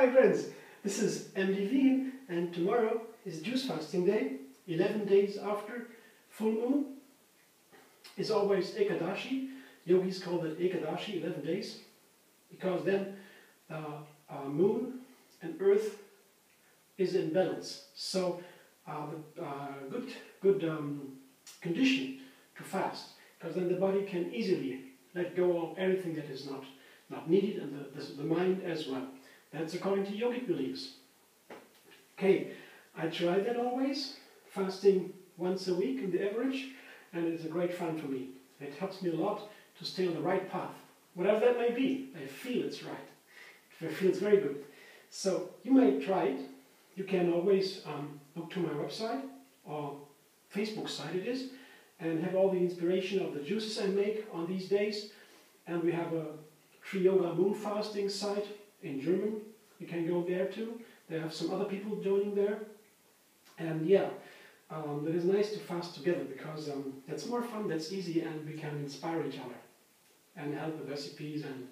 Hi friends, this is MDV and tomorrow is juice fasting day, 11 days after full moon. It's always Ekadashi. Yogis call it Ekadashi, 11 days, because then moon and earth is in balance. So good condition to fast, because then the body can easily let go of everything that is not needed, and the mind as well. That's according to yogic beliefs. Okay, I try that always, fasting once a week in the average, and it's a great fun for me. It helps me a lot to stay on the right path, whatever that may be. I feel it's right. I feel it's very good. So you might try it. You can always look to my website or Facebook site it is, and have all the inspiration of the juices I make on these days. And we have a Tree Yoga Moon Fasting site in German. You can go there too. They have some other people joining there. And yeah, it is nice to fast together, because that's more fun, that's easy, and we can inspire each other and help with recipes and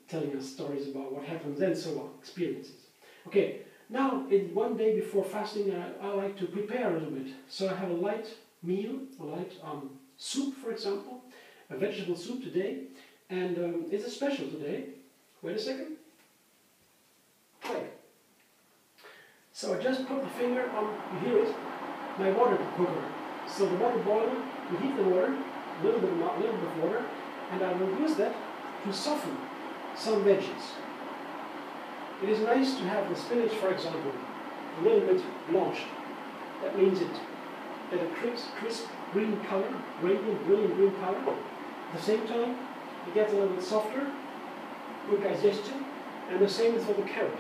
telling us stories about what happens and so on, experiences. Okay, now in one day before fasting, I like to prepare a little bit. So I have a light meal, a light soup, for example, a vegetable soup today, and it's a special today. Wait a second. Play. So I just put the finger on, you hear it, my water cooker. So the water boiler, we heat the water, a little bit of water, and I will use that to soften some veggies. It is nice to have the spinach, for example, a little bit blanched. That means it at a crisp green color, radiant, brilliant green color. At the same time, it gets a little bit softer, good digestion, and the same is for the carrot.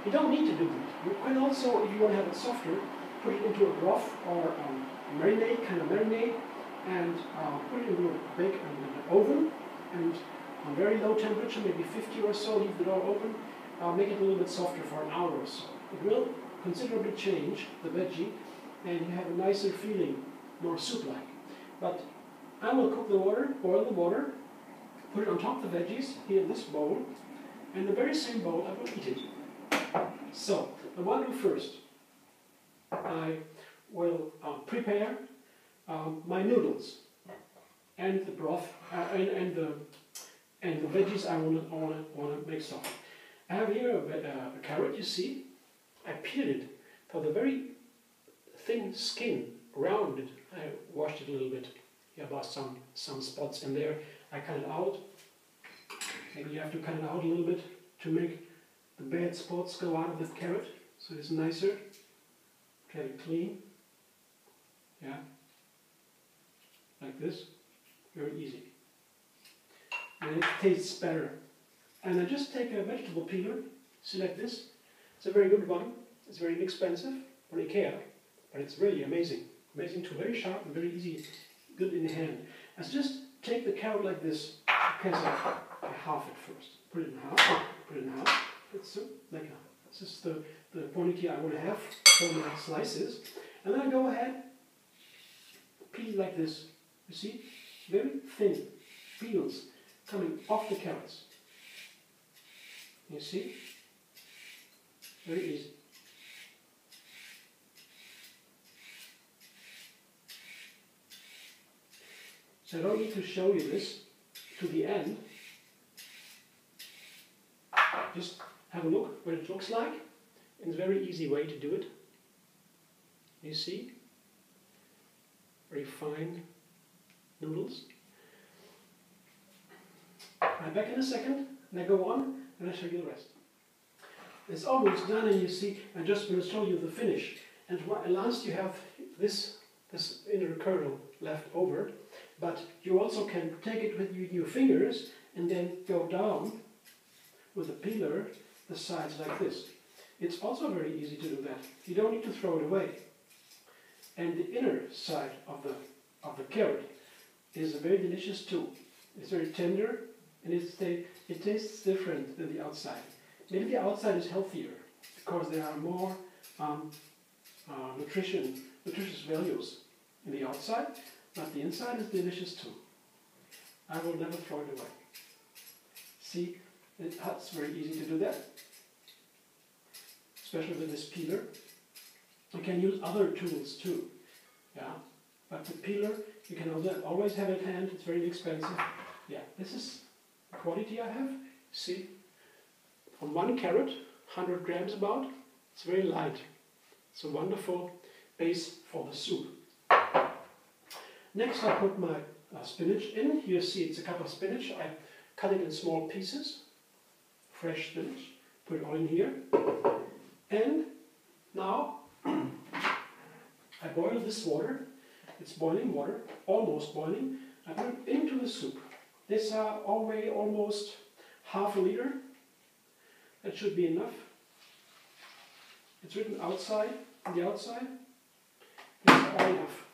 You don't need to do that. You can also, if you want to have it softer, put it into a broth or a marinade, and put it into an oven, and on very low temperature, maybe 50 or so, leave the door open, make it a little bit softer for an hour or so. It will considerably change the veggie, and you have a nicer feeling, more soup-like. But I will cook the water, boil the water, put it on top of the veggies, here in this bowl, and in the very same bowl I will eat it. So, what I do first, I will prepare my noodles and the broth and the veggies I want to make soft. I have here a carrot. You see, I peeled it for the very thin skin around it. I washed it a little bit. Here are some spots in there. I cut it out. Maybe you have to cut it out a little bit to make the bad spots go out of the carrot, so it's nicer. Very clean. Yeah. Like this. Very easy. And it tastes better. And I just take a vegetable peeler, select this. It's a very good one. It's very inexpensive on IKEA, but it's really amazing. Amazing too, very sharp and very easy, good in the hand. I just take the carrot like this, I half it first. Put it in half, put it in half. It's like this is the quantity I want to have for my slices. And then I go ahead, peel like this. You see? Very thin peels coming off the carrots. You see? Very easy. So I don't need to show you this to the end. Just have a look what it looks like. It's a very easy way to do it. You see? Very fine noodles. I'm back in a second, and I go on, and I show you the rest. It's almost done, and you see, I'm just going to show you the finish. And last you have this inner kernel left over, but you also can take it with your fingers and then go down with a peeler the sides like this. It's also very easy to do that. You don't need to throw it away. And the inner side of the carrot is very delicious too. It's very tender, and it tastes different than the outside. Maybe the outside is healthier because there are more nutritious values in the outside, but the inside is delicious too. I will never throw it away. See, it's very easy to do that. especially with this peeler. You can use other tools too, yeah. But the peeler, you can always have at hand. It's very inexpensive. Yeah, this is the quality I have. See, on 1 carrot, 100 grams about. It's very light. It's a wonderful base for the soup. Next, I put my spinach in. You see, it's a cup of spinach. I cut it in small pieces. Fresh spinach. Put it all in here. And now I boil this water. It's boiling water, almost boiling. I put it into the soup. This already almost half a liter. That should be enough. It's written outside, on the outside. This is all enough.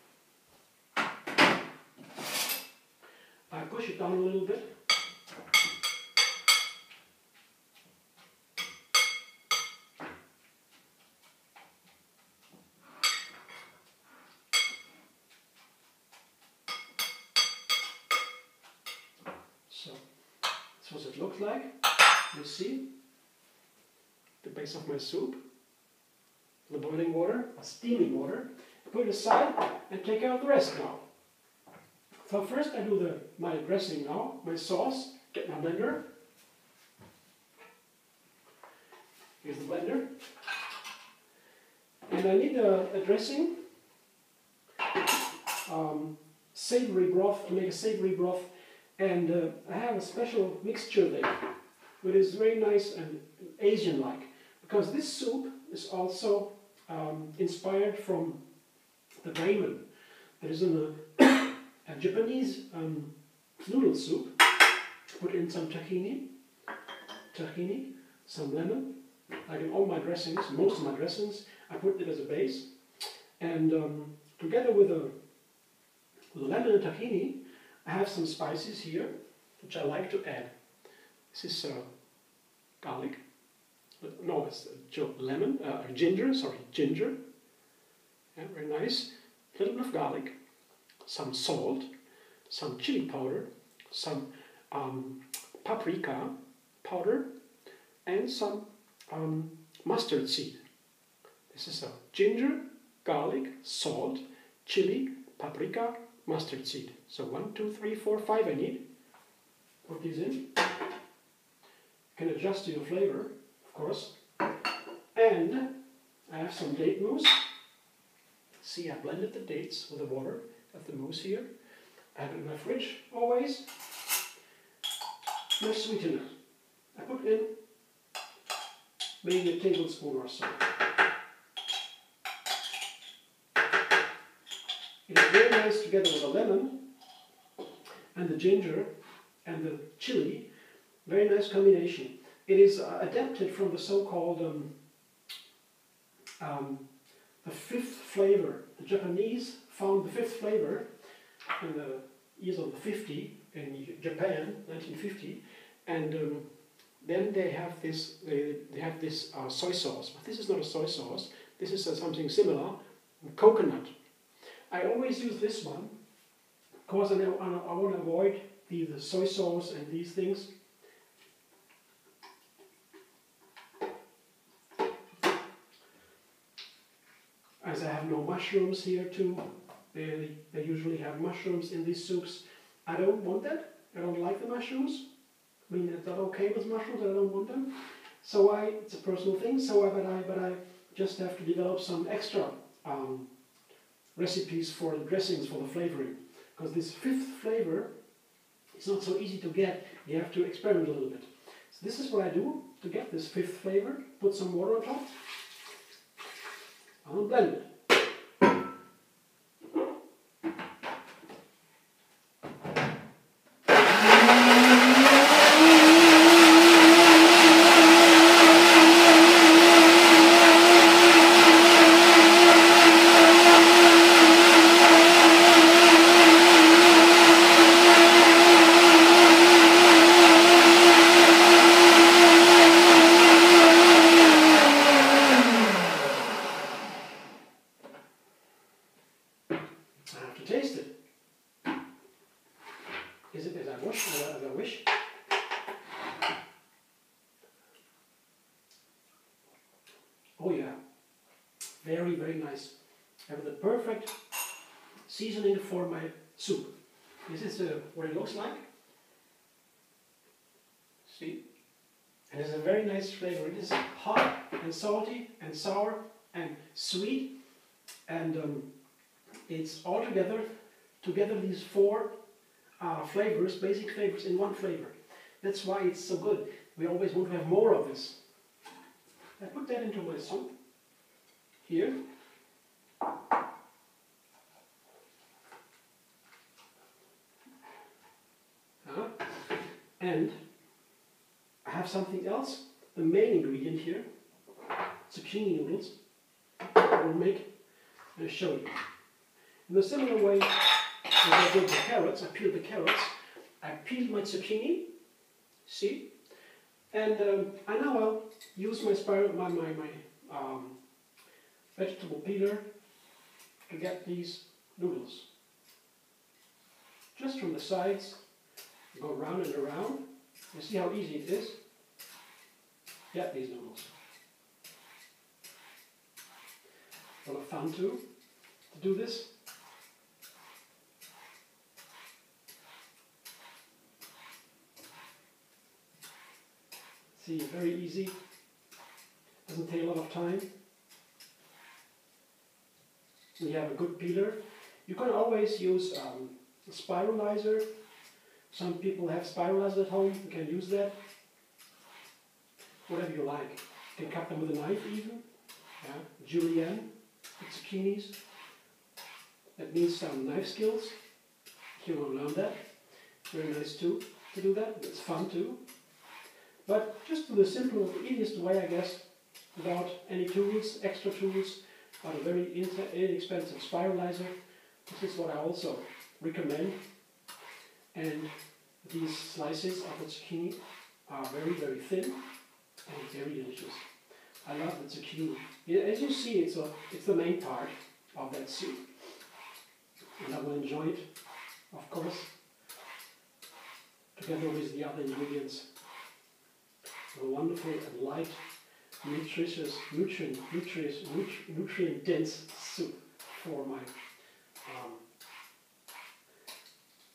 I push it down a little bit. So, that's what it looks like. You see the base of my soup, the boiling water, or steaming water. Put it aside and take care of the rest now. So first I do my dressing now, my sauce. Get my blender. Here's the blender. And I need a dressing, savory broth, to make a savory broth. And I have a special mixture there, which is very nice and Asian-like. Because this soup is also inspired from the ramen that is in a Japanese noodle soup. Put in some tahini, some lemon, like in all my dressings, most of my dressings, I put it as a base. And together with the lemon and tahini, I have some spices here, which I like to add. This is garlic. No, it's ginger. Yeah, very nice. A little bit of garlic, some salt, some chili powder, some paprika powder, and some mustard seed. This is ginger, garlic, salt, chili, paprika, mustard seed. So 1, 2, 3, 4, 5 I need. Put these in. You can adjust to your flavor, of course. And I have some date mousse. See, I blended the dates with the water. Got the mousse here. I have it in my fridge always. My sweetener. I put in maybe a tablespoon or so. It is very nice together with the lemon and the ginger and the chili. Very nice combination. It is adapted from the so-called the fifth flavor. The Japanese found the fifth flavor in the years of the 50 in Japan, 1950, and then they have this. They have this soy sauce, but this is not a soy sauce. This is something similar, cocnut. I always use this one because I want to avoid the soy sauce and these things. As I have no mushrooms here too, they usually have mushrooms in these soups. I don't want that. I don't like the mushrooms. I mean, it's not okay with mushrooms. I don't want them. So it's a personal thing. But I just have to develop some extra recipes for the dressings, for the flavoring. Because this fifth flavor is not so easy to get. You have to experiment a little bit. So this is what I do to get this fifth flavor. Put some water on top. I'll blend it. Taste it. Is it as I wish? Oh Very, very nice. I have the perfect seasoning for my soup. This is what it looks like. See? And it's a very nice flavor. It is hot and salty and sour and sweet. And it's all together these four flavors, basic flavors in one flavor. That's why it's so good. We always want to have more of this. I put that into my soup here. And I have something else, the main ingredient here, zucchini noodles. I will make and show you. In a similar way as I did the carrots, I peeled the carrots, I peeled my zucchini, see? And I now will use my vegetable peeler to get these noodles. Just from the sides, go round and around. You see how easy it is? Get these noodles. A lot of fun too, to do this. See, very easy. Doesn't take a lot of time. We have a good peeler. You can always use a spiralizer. Some people have spiralizers at home. You can use that. Whatever you like. You can cut them with a knife even. Yeah. Julienne, zucchinis. That needs some knife skills. You will learn that. Very nice too to do that. It's fun too. But just do the simple, easiest way, I guess, without any tools, extra tools, but a very inexpensive spiralizer. This is what I also recommend. And these slices of the zucchini are very, very thin and very delicious. I love the zucchini. Yeah, as you see, it's the main part of that soup. And I will enjoy it, of course, together with the other ingredients. A wonderful and light, nutritious, nutrient-dense soup for my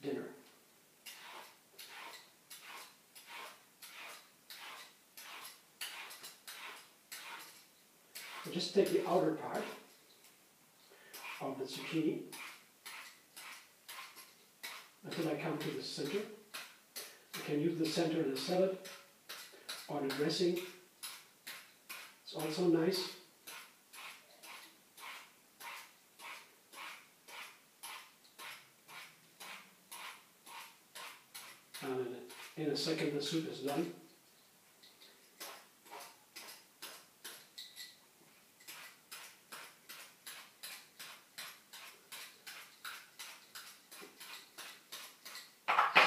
dinner. So just take the outer part of the zucchini until I come to the center. You can use the center in a salad or the dressing. It's also nice. And in a second the soup is done.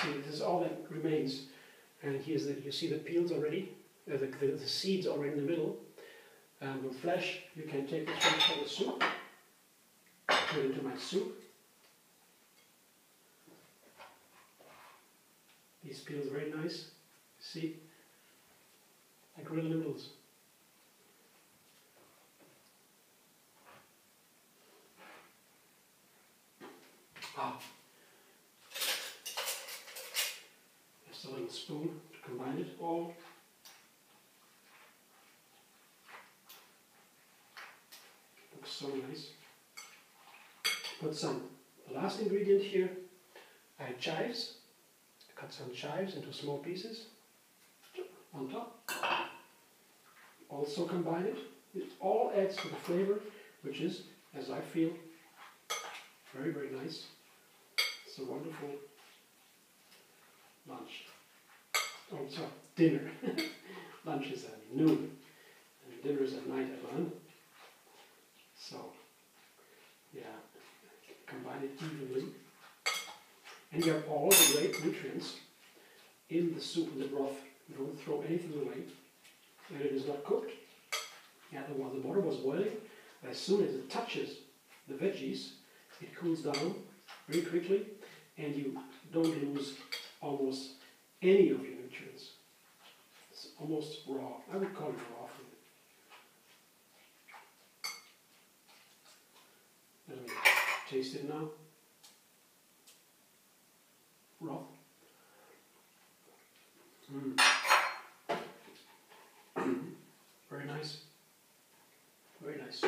See, this is all that remains. And here's you see the peels already, the seeds already in the middle. And with flesh, you can take this one for the soup, put it into my soup. These peels are very nice. See, like real noodles. Ah. Just a little spoon to combine it all. Looks so nice. Put the last ingredient here, I had chives. I cut some chives into small pieces on top. Also combine it. It all adds to the flavor, which is, as I feel, very, very nice. It's a wonderful lunch. Oh, sorry, dinner. Lunch is at noon, and dinner is at night at lunch. So, yeah, combine it evenly. And you have all the great nutrients in the soup, in the broth. You don't throw anything away. And it is not cooked. Yeah, the water was boiling. As soon as it touches the veggies, it cools down very quickly, and you don't lose almost any of your nutrients. It's almost raw. I would call it raw food. Taste it now. Broth. Very nice. Very nice.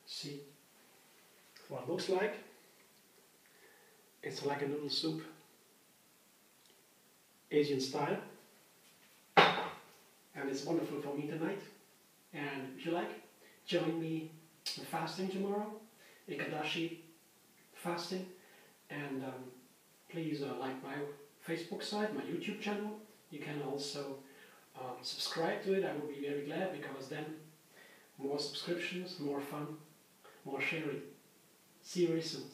See what it looks like. It's like a noodle soup, Asian style, and it's wonderful for me tonight. And if you like, join me in fasting tomorrow, Ekadashi fasting, and please like my Facebook site, my YouTube channel. You can also subscribe to it. I would be very glad, because then more subscriptions, more fun, more sharing. See you very soon.